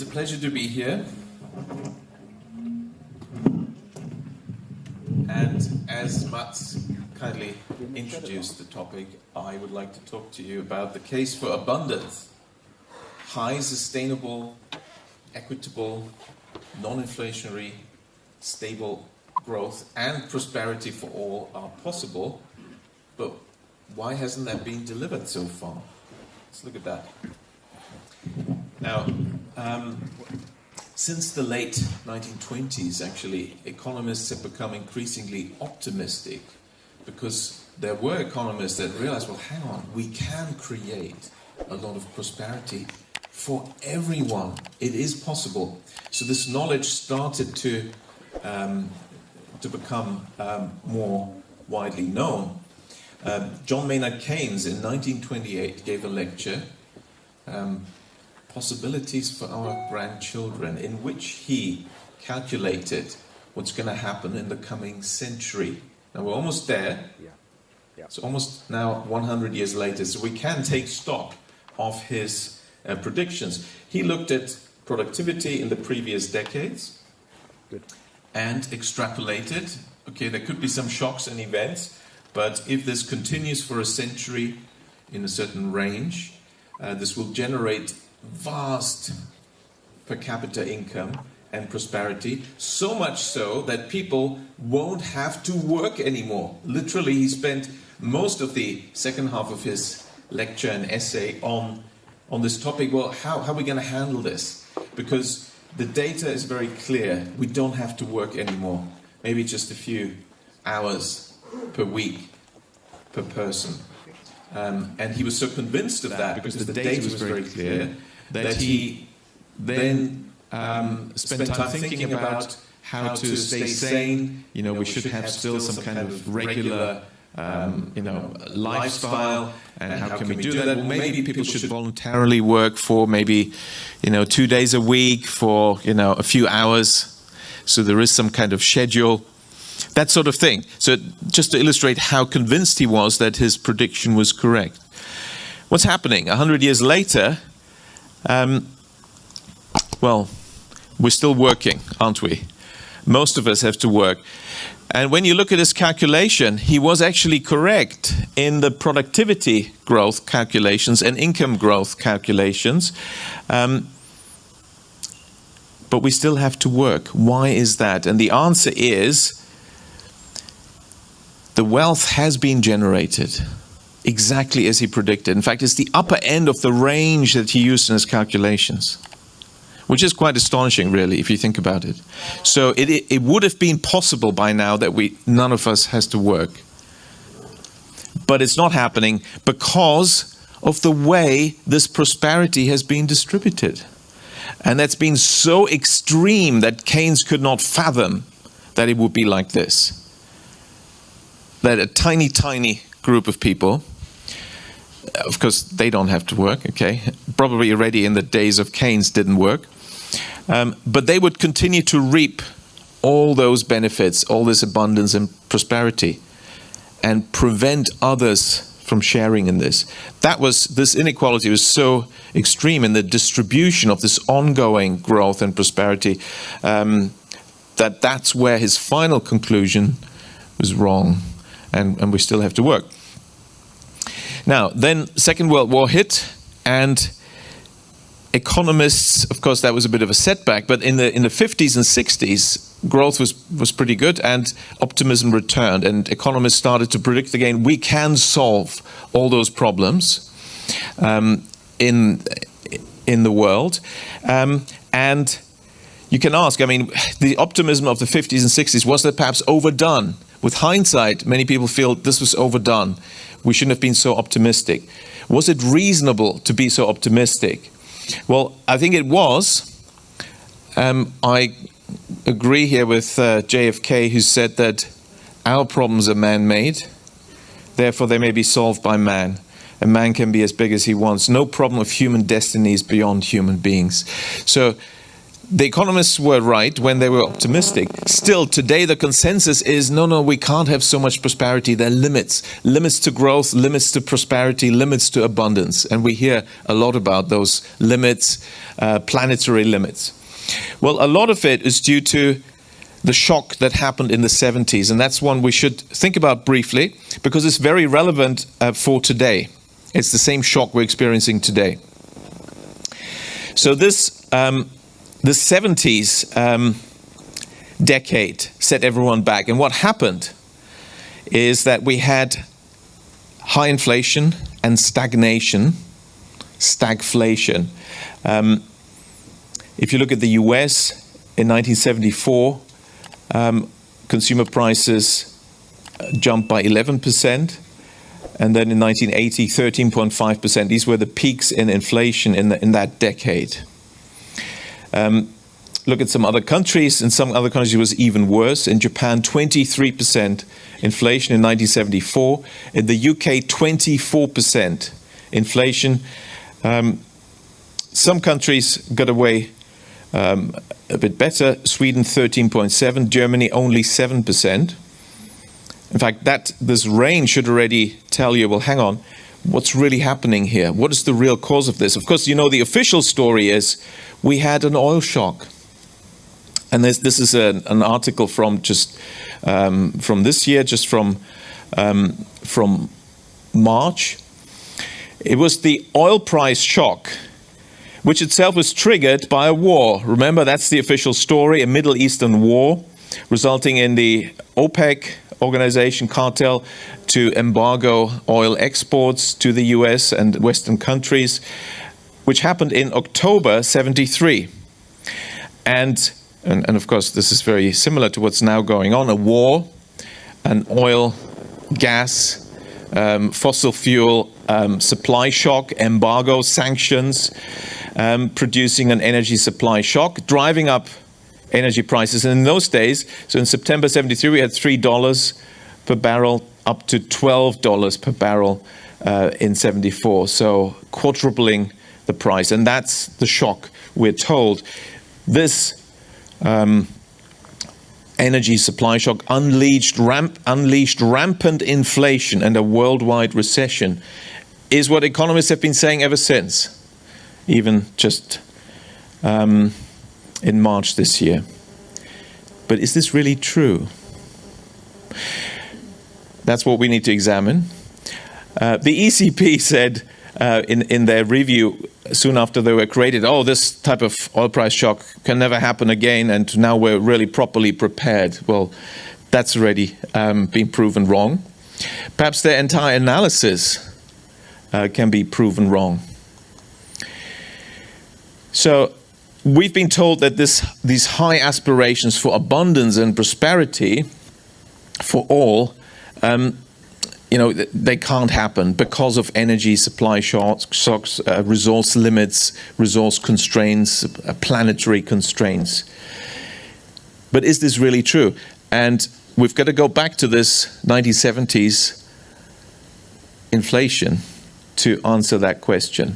It's a pleasure to be here. And as Mats kindly introduced the topic, I would like to talk to you about the case for abundance. High, sustainable, equitable, non-inflationary, stable growth and prosperity for all are possible. But why hasn't that been delivered so far? Let's look at that. Now, since the late 1920s, actually, economists have become increasingly optimistic because there were economists that realized, well, hang on, we can create a lot of prosperity for everyone. It is possible. So this knowledge started to become more widely known. John Maynard Keynes in 1928 gave a lecture, Possibilities for Our Grandchildren, in which he calculated what's going to happen in the coming century. Now we're almost there. Yeah. So almost now 100 years later, so we can take stock of his predictions. He looked at productivity in the previous decades. Good. And extrapolated, okay, there could be some shocks and events, but if this continues for a century in a certain range, this will generate vast per capita income and prosperity, so much so that people won't have to work anymore. Literally, he spent most of the second half of his lecture and essay on this topic. Well, how are we going to handle this? Because the data is very clear. We don't have to work anymore. Maybe just a few hours per week per person. And he was so convinced of that because the data was very clear that he then spent time thinking about how to stay sane. You know, we should have still some kind of regular lifestyle, and how can we do that? Well, maybe people should voluntarily work for maybe 2 days a week for a few hours, so there is some kind of schedule, that sort of thing. So just to illustrate how convinced he was that his prediction was correct. What's happening 100 years later? Well, we're still working, aren't we? Most of us have to work. And when you look at his calculation, he was actually correct in the productivity growth calculations and income growth calculations. But we still have to work. Why is that? And the answer is the wealth has been generated exactly as he predicted. In fact, it's the upper end of the range that he used in his calculations, which is quite astonishing, really, if you think about it. So it would have been possible by now that none of us has to work. But it's not happening because of the way this prosperity has been distributed. And that's been so extreme that Keynes could not fathom that it would be like this. That a tiny, tiny group of people, of course, they don't have to work, okay? Probably already in the days of Keynes didn't work. But they would continue to reap all those benefits, all this abundance and prosperity, and prevent others from sharing in this. This inequality was so extreme in the distribution of this ongoing growth and prosperity that's where his final conclusion was wrong, and we still have to work. Now, then Second World War hit, and economists, of course, that was a bit of a setback, but in the 50s and 60s, growth was pretty good, and optimism returned, and economists started to predict again, we can solve all those problems in the world. And you can ask, the optimism of the 50s and 60s, was that perhaps overdone? With hindsight, many people feel this was overdone. We shouldn't have been so optimistic. Was it reasonable to be so optimistic? Well, I think it was. I agree here with JFK, who said that our problems are man-made, therefore they may be solved by man. A man can be as big as he wants. No problem of human destiny is beyond human beings. So the economists were right when they were optimistic. Still, today the consensus is, no, we can't have so much prosperity. There are limits. Limits to growth, limits to prosperity, limits to abundance. And we hear a lot about those limits, planetary limits. Well, a lot of it is due to the shock that happened in the 70s. And that's one we should think about briefly, because it's very relevant for today. It's the same shock we're experiencing today. So this... the 70s decade set everyone back. And what happened is that we had high inflation and stagnation, stagflation. If you look at the US in 1974, consumer prices jumped by 11%. And then in 1980, 13.5%. These were the peaks in inflation in that decade. Look at some other countries. In some other countries, it was even worse. In Japan, 23% inflation in 1974. In the UK, 24% inflation. Some countries got away a bit better. Sweden, 13.7%. Germany, only 7%. In fact, this range should already tell you, well, hang on, what's really happening here? What is the real cause of this? Of course, you know, the official story is we had an oil shock. And this is an article from from this year, just from March. It was the oil price shock, which itself was triggered by a war. Remember, that's the official story, a Middle Eastern war, resulting in the OPEC organization cartel to embargo oil exports to the US and Western countries, which happened in October 73. And of course, this is very similar to what's now going on, a war, an oil, gas, fossil fuel supply shock, embargo, sanctions, producing an energy supply shock, driving up energy prices. And in those days, so in September 73, we had $3 per barrel up to $12 per barrel in 74. So quadrupling the price. And that's the shock, we're told. This energy supply shock unleashed rampant inflation and a worldwide recession, is what economists have been saying ever since, even just in March this year. But is this really true? That's what we need to examine. The ECP said in their review soon after they were created, oh, this type of oil price shock can never happen again, and now we're really properly prepared. Well, that's already been proven wrong. Perhaps their entire analysis can be proven wrong. So we've been told that these high aspirations for abundance and prosperity for all, they can't happen because of energy supply shocks, resource limits, resource constraints, planetary constraints. But is this really true? And we've got to go back to this 1970s inflation to answer that question.